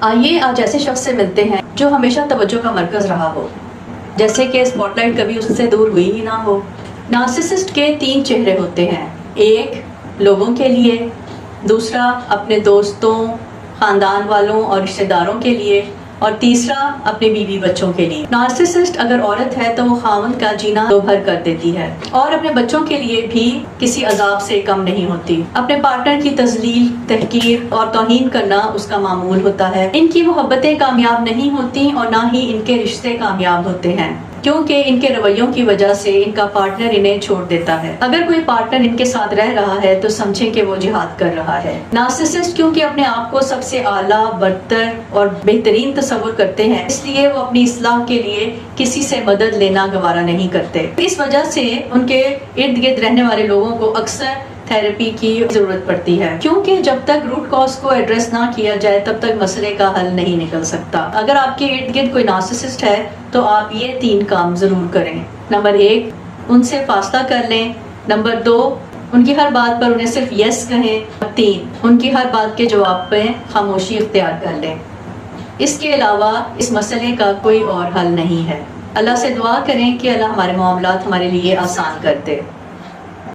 آئیے آج ایسے شخص سے ملتے ہیں جو ہمیشہ توجہ کا مرکز رہا ہو، جیسے کہ اسپاٹ لائٹ کبھی اس سے دور ہوئی ہی نہ ہو۔ نارسسسٹ کے 3 چہرے ہوتے ہیں، ایک لوگوں کے لیے، دوسرا اپنے دوستوں، خاندان والوں اور رشتہ داروں کے لیے، اور تیسرا اپنے بیوی بچوں کے لیے۔ نارسسسٹ اگر عورت ہے تو وہ خاوند کا جینا دو بھر کر دیتی ہے اور اپنے بچوں کے لیے بھی کسی عذاب سے کم نہیں ہوتی۔ اپنے پارٹنر کی تذلیل، تحقیر اور توہین کرنا اس کا معمول ہوتا ہے۔ ان کی محبتیں کامیاب نہیں ہوتی اور نہ ہی ان کے رشتے کامیاب ہوتے ہیں، کیونکہ ان کے رویوں کی وجہ سے ان کا پارٹنر انہیں چھوڑ دیتا ہے۔ اگر کوئی پارٹنر ان کے ساتھ رہ رہا ہے تو سمجھیں کہ وہ جہاد کر رہا ہے۔ نارسسسٹ کیونکہ اپنے آپ کو سب سے اعلیٰ، برتر اور بہترین تصور کرتے ہیں، اس لیے وہ اپنی اصلاح کے لیے کسی سے مدد لینا گوارا نہیں کرتے۔ اس وجہ سے ان کے ارد گرد رہنے والے لوگوں کو اکثر تھراپی کی ضرورت پڑتی ہے، کیونکہ جب تک روٹ کاز کو ایڈریس نہ کیا جائے تب تک مسئلے کا حل نہیں نکل سکتا۔ اگر آپ کے ارد گرد کوئی نارسسسٹ ہے تو آپ یہ 3 کام ضرور کریں۔ نمبر 1، ان سے فاصلہ کر لیں۔ نمبر 2، ان کی ہر بات پر انہیں صرف یس کہیں۔ 3، ان کی ہر بات کے جواب پہ خاموشی اختیار کر لیں۔ اس کے علاوہ اس مسئلے کا کوئی اور حل نہیں ہے۔ اللہ سے دعا کریں کہ اللہ ہمارے معاملات ہمارے لیے آسان کر دے۔